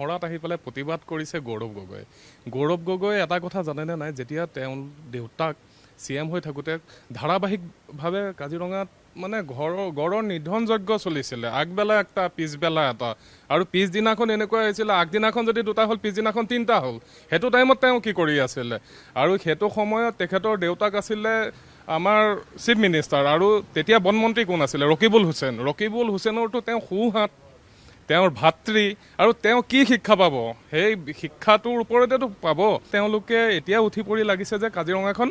হৰাত আহি পেলাই প্ৰতিবাদ কৰিছে গৌৰৱ গগৈ। গৌৰৱ গগৈ এটা কথা জানেনে নাই, যেতিয়া তেওঁ দেউতাক CM হৈ থাকোঁতে ধাৰাবাহিকভাৱে কাজিৰঙাত মানে গড়ৰ নিধন যজ্ঞ চলিছিলে, আগবেলা এটা পিছবেলা এটা, আৰু পিছদিনাখন এনেকুৱা হৈছিলে আগদিনাখন যদি 2টা হ'ল পিছদিনাখন 3টা হ'ল। সেইটো টাইমত তেওঁ কি কৰি আছিলে? আৰু সেইটো সময়ত তেখেতৰ দেউতাক আছিলে আমাৰ চিফ মিনিষ্টাৰ, আৰু তেতিয়া বনমন্ত্ৰী কোন আছিলে? ৰকিবুল হুছেইনৰতো তেওঁ সোঁহাত, তেওঁৰ ভাতৃ, আৰু তেওঁ কি শিক্ষা পাব? সেই শিক্ষাটোৰ ওপৰতেতো পাব। তেওঁলোকে এতিয়া উঠি পৰি লাগিছে যে কাজিৰঙাখন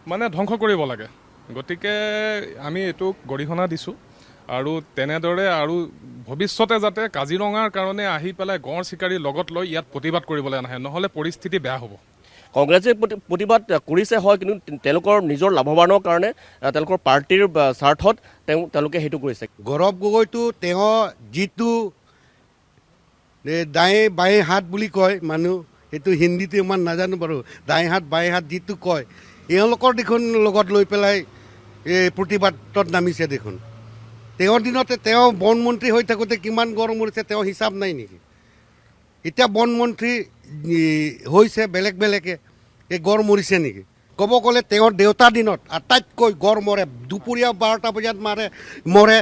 মানে ধ্বংস কৰিব লাগে। গতিকে আমি এইটোক গৰিহণা দিছোঁ, আৰু তেনেদৰে আৰু ভৱিষ্যতে যাতে কাজিৰঙাৰ কাৰণে আহি পেলাই গড় চিকাৰী লগত লৈ ইয়াত প্ৰতিবাদ কৰিবলৈ নাহে, নহ'লে পৰিস্থিতি বেয়া হ'ব। কংগ্ৰেছে প্ৰতিবাদ কৰিছে হয়, কিন্তু তেওঁলোকৰ নিজৰ লাভৱানৰ কাৰণে তেওঁলোকৰ পাৰ্টিৰ স্বাৰ্থত তেওঁলোকে সেইটো কৰিছে। গৌৰৱ গগৈটো তেওঁ যিটো দায়ে বায়ে হাত বুলি কয় মানুহ, সেইটো হিন্দীটো ইমান নাজানো বাৰু, দায়ে হাত বায়ে হাত যিটো কয়, এওঁলোকৰ দেখোন লগত লৈ পেলাই প্ৰতিবাদত নামিছে দেখোন। তেওঁৰ দিনতে তেওঁ বনমন্ত্ৰী হৈ থাকোঁতে কিমান গড় মৰিছে তেওঁ হিচাপ নাই নেকি? এতিয়া বনমন্ত্ৰী হৈছে বেলেগে এই গড় মৰিছে নেকি? ক'ব গ'লে তেওঁৰ দেউতাৰ দিনত আটাইতকৈ গড় মৰে। দুপৰীয়া 12টা বজাত মৰে,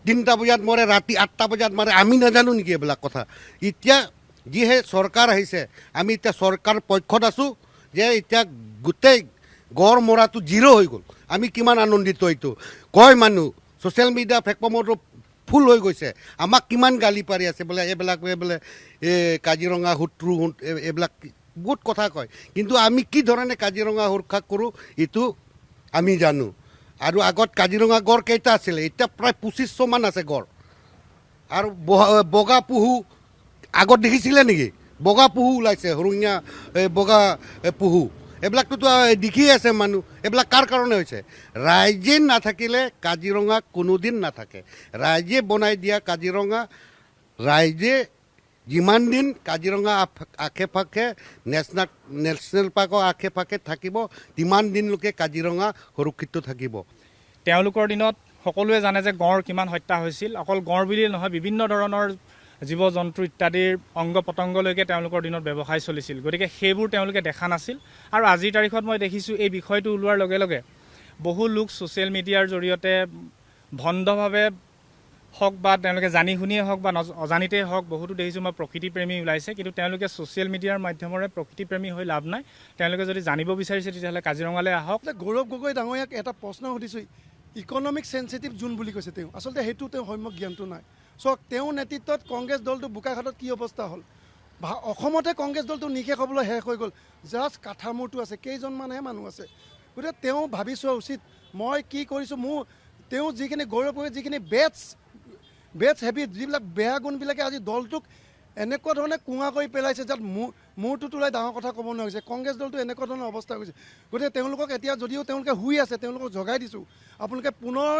3টা বজাত মৰে, ৰাতি 8টা বজাত মৰে। আমি নাজানো নেকি এইবিলাক কথা? এতিয়া যিহে চৰকাৰ আহিছে, আমি এতিয়া চৰকাৰ পক্ষত আছোঁ যে এতিয়া গোটেই গড় মৰাটো 0 হৈ গ'ল। আমি কিমান আনন্দিত এইটো কয় মানুহ, ছ'চিয়েল মিডিয়া প্লেটফৰ্মতো ফুল হৈ গৈছে। আমাক কিমান গালি পাৰি আছে বোলে এইবিলাক কাজিৰঙা শত্ৰু এইবিলাক বহুত কথা কয়, কিন্তু আমি কি ধৰণে কাজিৰঙা সুৰক্ষা কৰোঁ এইটো আমি জানো। আৰু আগত কাজিৰঙা গড় কেইটা আছিলে? এতিয়া প্ৰায় 2500মান আছে গড়। আৰু বগা পুহু আগত দেখিছিলে নেকি? বগা পুহু ওলাইছে, হৰিঙা বগা পুহু, এইবিলাকটোতো দেখিয়ে আছে মানুহ। এইবিলাক কাৰ কাৰণে হৈছে? ৰাইজে নাথাকিলে কাজিৰঙা কোনোদিন নাথাকে। ৰাইজে বনাই দিয়া কাজিৰঙা, ৰাইজে যিমান দিন কাজিৰঙা আশে পাশে নেশ্যনেল পাৰ্কৰ আশে পাশে থাকিব, তিমান দিনলৈকে কাজিৰঙা সুৰক্ষিত থাকিব। তেওঁলোকৰ দিনত সকলোৱে জানে যে গড় কিমান হত্যা হৈছিল। অকল গড় বুলিয়েই নহয়, বিভিন্ন ধৰণৰ জীৱ জন্তু ইত্যাদিৰ অংগ পতংগলৈকে তেওঁলোকৰ দিনত ব্যৱসায় চলিছিল। গতিকে সেইবোৰ তেওঁলোকে দেখা নাছিল। আৰু আজিৰ তাৰিখত মই দেখিছোঁ এই বিষয়টো ওলোৱাৰ লগে লগে বহু লোক ছ'চিয়েল মিডিয়াৰ জৰিয়তে ভণ্ডভাৱে হওক বা তেওঁলোকে জানি শুনিয়ে হওক বা অজানিতেই হওক, বহুতো দেখিছোঁ মই প্ৰকৃতিপ্ৰেমী ওলাইছে, কিন্তু তেওঁলোকে ছ'চিয়েল মিডিয়াৰ মাধ্যমেৰে প্ৰকৃতিপ্ৰেমী হৈ লাভ নাই। তেওঁলোকে যদি জানিব বিচাৰিছে তেতিয়াহ'লে কাজিৰঙালৈ আহক। গৌৰৱ গগৈ ডাঙৰীয়াক এটা প্ৰশ্ন সুধিছোঁ, ইকনমিক চেঞ্চিটিভ জোন বুলি কৈছে তেওঁ, আচলতে সেইটো তেওঁ সম্যক জ্ঞানটো নাই। চাওক, তেওঁৰ নেতৃত্বত কংগ্ৰেছ দলটো বোকাখাটত কি অৱস্থা হ'ল। অসমতে কংগ্ৰেছ দলটো নিশেষ হ'বলৈ শেষ হৈ গ'ল। জাষ্ট কাঠামোৰটো আছে, কেইজনমানহে মানুহ আছে। গতিকে তেওঁ ভাবি চোৱা উচিত মই কি কৰিছোঁ। তেওঁ যিখিনি গৌৰৱ গগৈ যিখিনি বেটছ হেবিট, যিবিলাক বেয়া গুণবিলাকে আজি দলটোক এনেকুৱা ধৰণে কুঙা কৰি পেলাইছে, যাত মূৰটো তোলাই ডাঙৰ কথা ক'ব নোৱাৰা হৈছে। কংগ্ৰেছ দলটো এনেকুৱা ধৰণৰ অৱস্থা হৈছে। গতিকে তেওঁলোকক এতিয়া যদিও তেওঁলোকে শুই আছে, তেওঁলোকক জগাই দিছোঁ, আপোনালোকে পুনৰ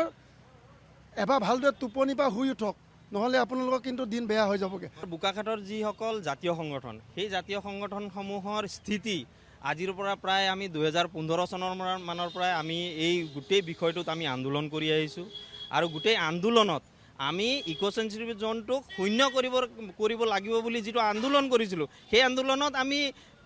এবাৰ ভালদৰে টোপনি পৰা শুই উঠক, নহ'লে আপোনালোকৰ কিন্তু দিন বেয়া হৈ যাবগৈ। বোকাখাটৰ যিসকল জাতীয় সংগঠন, সেই জাতীয় সংগঠনসমূহৰ স্থিতি আজিৰ পৰা প্ৰায় আমি 2015 চনৰ মানৰ পৰাই আমি এই গোটেই বিষয়টোত আমি আন্দোলন কৰি আহিছোঁ। আৰু গোটেই আন্দোলনত আমি ইক'চেঞ্চুৰী জোনটোক শূন্য কৰিব লাগিব বুলি যিটো আন্দোলন কৰিছিলোঁ, সেই আন্দোলনত আমি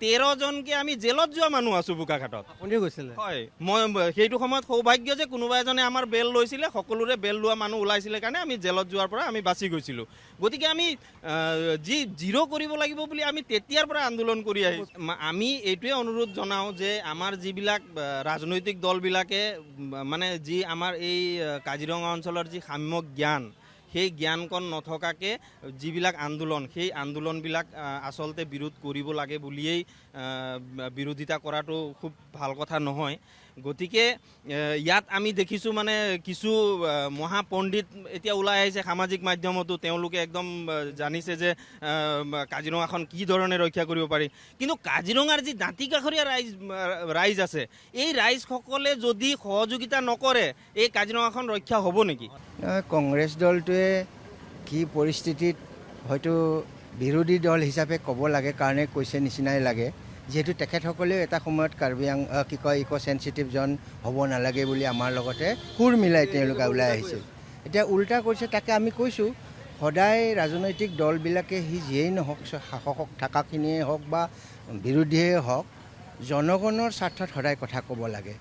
13জনকে আমি জেলত যোৱা মানুহ আছোঁ বোকাখাটত। আপুনিও গৈছিলে? হয়, মই সেইটো সময়ত সৌভাগ্য যে কোনোবা এজনে আমাৰ বেল লৈছিলে, সকলোৰে বেল লোৱা মানুহ ওলাইছিলে কাৰণে আমি জেলত যোৱাৰ পৰা আমি বাচি গৈছিলোঁ। গতিকে আমি যি 0 কৰিব লাগিব বুলি আমি তেতিয়াৰ পৰা আন্দোলন কৰি আহিছোঁ। আমি এইটোৱে অনুৰোধ জনাওঁ যে আমাৰ যিবিলাক ৰাজনৈতিক দলবিলাকে মানে যি আমাৰ এই কাজিৰঙা অঞ্চলৰ যি সাম্যক জ্ঞান, সেই জ্ঞানকণ নথকাকৈ যিবিলাক আন্দোলন, সেই আন্দোলনবিলাক আচলতে বিৰোধ কৰিব লাগে বুলিয়েই বিৰোধিতা কৰাটো খুব ভাল কথা নহয়। গতিকে ইয়াত আমি দেখিছোঁ মানে কিছু মহাপণ্ডিত এতিয়া ওলাই আহিছে সামাজিক মাধ্যমতো, তেওঁলোকে একদম জানিছে যে কাজিৰঙাখন কি ধৰণে ৰক্ষা কৰিব পাৰি। কিন্তু কাজিৰঙাৰ যি দাঁতিকাষৰীয়া ৰাইজ আছে, এই ৰাইজসকলে যদি সহযোগিতা নকৰে, এই কাজিৰঙাখন ৰক্ষা হ'ব নেকি? কংগ্ৰেছ দলটোৱে কি পৰিস্থিতিত হয়তো বিৰোধী দল হিচাপে ক'ব লাগে কাৰণে কৈছে নিচিনাই লাগে। যিহেতু তেখেতসকলেও এটা সময়ত ইক'চেঞ্চিটিভ জন হ'ব নালাগে বুলি আমাৰ লগতে সুৰ মিলাই তেওঁলোকে ওলাই আহিছিল। এতিয়া উল্টা কৰিছে, তাকে আমি কৈছোঁ সদায় ৰাজনৈতিক দলবিলাকে সি যিয়েই নহওক শাসক থকাখিনিয়ে হওক বা বিৰোধীয়ে হওক জনগণৰ স্বাৰ্থত সদায় কথা ক'ব লাগে।